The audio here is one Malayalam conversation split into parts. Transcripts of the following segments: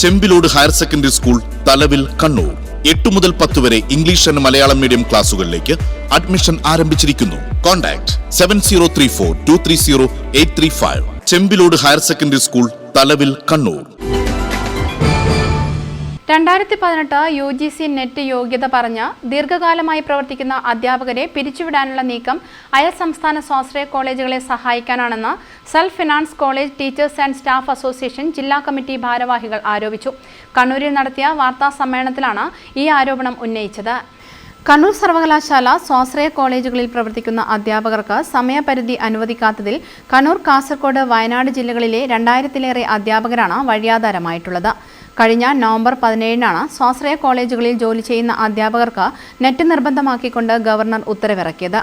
Chembilode higher secondary school, Thalavil, Kannur. 8 മുതൽ 10 വരെ ഇംഗ്ലീഷ് ആൻഡ് മലയാളം മീഡിയം ക്ലാസുകളിലേക്ക് അഡ്മിഷൻ ആരംഭിച്ചിരിക്കുന്നു. Contact 7034230835. Chembilode higher secondary school, Thalavil, Kannur. 2018 UGC net യോഗ്യത പറഞ്ഞ ദീർഘകാലമായി പ്രവർത്തിക്കുന്ന അധ്യാപകരെ പിരിച്ചുവിടാനുള്ള നീക്കം അയൽ സംസ്ഥാന സ്വാശ്രയ കോളേജുകളെ സഹായിക്കാനാണെന്ന് self finance college teachers and staff association ജില്ലാ കമ്മിറ്റി ഭാരവാഹികൾ ആരോപിച്ചു. കണ്ണൂരിൽ നടത്തിയ വാർത്താ സമ്മേളനത്തിലാണ് ഈ ആരോപണം ഉന്നയിച്ചത്. കണ്ണൂർ സർവകലാശാല സ്വാശ്രയ കോളേജുകളിൽ പ്രവർത്തിക്കുന്ന അധ്യാപകർക്ക് സമയപരിധി അനുവദിക്കാത്തതിൽ കണ്ണൂർ, കാസർഗോഡ്, വയനാട് ജില്ലകളിലെ 2000-ലേറെ അധ്യാപകരാണ് വഴിയാധാരമായിട്ടുള്ളത്. കഴിഞ്ഞ നവംബർ 17-നാണ് സ്വാശ്രയ കോളേജുകളിൽ ജോലി ചെയ്യുന്ന അധ്യാപകർക്ക് നെറ്റ് നിർബന്ധമാക്കിക്കൊണ്ട് ഗവർണർ ഉത്തരവിറക്കിയത്.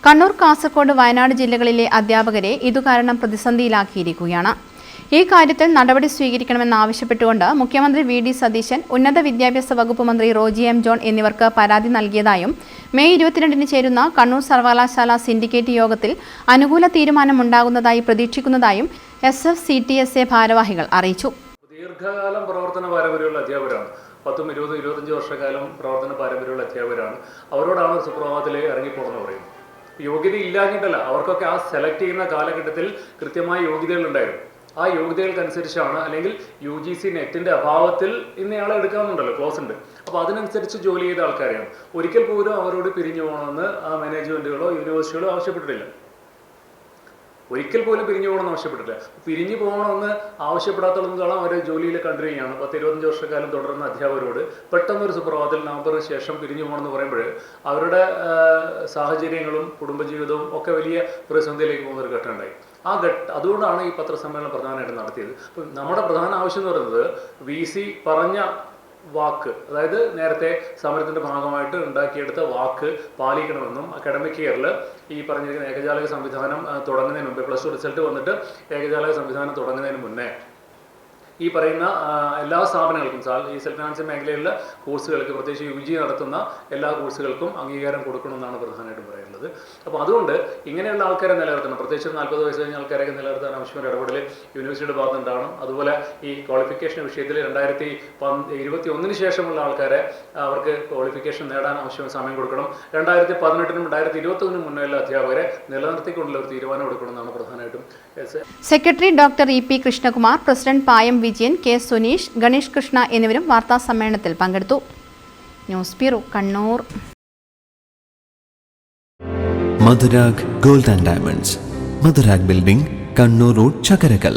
കണ്ണൂർ, കാസർഗോഡ്, വയനാട് ജില്ലകളിലെ അധ്യാപകരെ ഇതുകാരണം പ്രതിസന്ധിയിലാക്കിയിരിക്കുകയാണ്. ഈ കാര്യത്തിൽ നടപടി സ്വീകരിക്കണമെന്നാവശ്യപ്പെട്ടുകൊണ്ട് മുഖ്യമന്ത്രി VD സതീശൻ, ഉന്നത വിദ്യാഭ്യാസ വകുപ്പ് മന്ത്രി റോജി M. ജോൺ എന്നിവർക്ക് പരാതി നൽകിയതായും മെയ് 22-ന് ചേരുന്ന കണ്ണൂർ സർവകലാശാല സിൻഡിക്കേറ്റ് യോഗത്തിൽ അനുകൂല തീരുമാനമുണ്ടാകുന്നതായി പ്രതീക്ഷിക്കുന്നതായും SFCTSA ഭാരവാഹികൾ അറിയിച്ചു. ദീർഘകാലം പ്രവർത്തന പാരമ്പര്യമുള്ള അധ്യാപകരാണ്. 10, 20, 25 വർഷക്കാലം പ്രവർത്തന പാരമ്പര്യമുള്ള അധ്യാപകരാണ്. അവരോടാണ് സുപ്രഭാതത്തിൽ ഇറങ്ങിപ്പോണെന്ന് പറയുന്നത്. യോഗ്യത ഇല്ലാഞ്ഞിട്ടല്ല, അവർക്കൊക്കെ ആ സെലക്ട് ചെയ്യുന്ന കാലഘട്ടത്തിൽ കൃത്യമായ യോഗ്യതകൾ ഉണ്ടായിരുന്നു. ആ യോഗ്യതകൾക്കനുസരിച്ചാണ്, അല്ലെങ്കിൽ UGC നെറ്റിന്റെ അഭാവത്തിൽ ഇന്നയാളെ എടുക്കാമെന്നുണ്ടല്ലോ, ക്ലോസ് ഉണ്ട്. അപ്പോൾ അതിനനുസരിച്ച് ജോലി ചെയ്ത ആൾക്കാരെയാണ്. ഒരിക്കൽ പോലും അവരോട് പിരിഞ്ഞു പോകണമെന്ന് ആ മാനേജ്മെന്റുകളോ യൂണിവേഴ്സിറ്റികളോ ആവശ്യപ്പെട്ടിട്ടില്ല. ഒരിക്കൽ പോലും പിരിഞ്ഞു പോകണമെന്ന് ആവശ്യപ്പെട്ടില്ല. പിരിഞ്ഞു പോകണമെന്ന് ആവശ്യപ്പെടാത്തോളം അവരെ ജോലിയിൽ കണ്ടിന്യൂ ചെയ്യാണ്. 10-25 വർഷക്കാലം തുടരുന്ന അധ്യാപകരോട് പെട്ടെന്നൊരു സുപ്രഭാതത്തിൽ നവംബറിന് ശേഷം പിരിഞ്ഞു പോകണമെന്ന് പറയുമ്പോൾ അവരുടെ സാഹചര്യങ്ങളും കുടുംബജീവിതവും ഒക്കെ വലിയ പ്രതിസന്ധിയിലേക്ക് പോകുന്നൊരു ഘട്ടം ഉണ്ടായി. അതുകൊണ്ടാണ് ഈ പത്രസമ്മേളനം പ്രധാനമായിട്ടും നടത്തിയത്. അപ്പം നമ്മുടെ പ്രധാന ആവശ്യം എന്ന് പറയുന്നത് VC പറഞ്ഞ വാക്ക്, അതായത് നേരത്തെ സമരത്തിന്റെ ഭാഗമായിട്ട് ഉണ്ടാക്കിയെടുത്ത വാക്ക് പാലിക്കണമെന്നും അക്കാഡമിക് ഇയറിൽ ഈ പറഞ്ഞിരിക്കുന്ന ഏകജാലക സംവിധാനം തുടങ്ങുന്നതിന് മുമ്പേ, +2 റിസൾട്ട് വന്നിട്ട് ഏകജാലക സംവിധാനം തുടങ്ങുന്നതിന് മുന്നേ ഈ പറയുന്ന എല്ലാ സ്ഥാപനങ്ങൾക്കും ഈ സെൽഫ് ഫിനാൻസ് മേഖലയിലുള്ള കോഴ്സുകൾക്ക്, പ്രത്യേകിച്ച് UG നടത്തുന്ന എല്ലാ കോഴ്സുകൾക്കും അംഗീകാരം കൊടുക്കണമെന്നാണ് പ്രധാനമായിട്ടും പറയുന്നത്. അപ്പോൾ അതുകൊണ്ട് ഇങ്ങനെയുള്ള ആൾക്കാരെ നിലനിർത്തണം. പ്രത്യേകിച്ച് 40 വയസ്സ് കഴിഞ്ഞ ആൾക്കാരൊക്കെ നിലനിർത്താൻ ആവശ്യമായ ഇടപെടൽ യൂണിവേഴ്സിറ്റിയുടെ ഭാഗത്തുണ്ടാവണം. അതുപോലെ ഈ ക്വാളിഫിക്കേഷൻ വിഷയത്തിൽ 2021-ന് ശേഷമുള്ള ആൾക്കാരെ അവർക്ക് ക്വാളിഫിക്കേഷൻ നേടാൻ ആവശ്യമായ സമയം കൊടുക്കണം. 2018-നും 2021-നും മുന്നേയുള്ള അധ്യാപകരെ നിലനിർത്തിക്കൊണ്ടുള്ള ഒരു തീരുമാനം എടുക്കണമെന്നാണ് പ്രധാനമായിട്ടും. Secretary doctor EP Krishnakumar, president Payam Vijayan, K. Suneesh, Ganesh Krishna എന്നിവരും വാർത്താ സമ്മേളനത്തിൽ പങ്കെടുത്തു. News bureau, Kannur. Madhurag gold and diamonds, Madhurag building, Kannur road, Chakkarakal.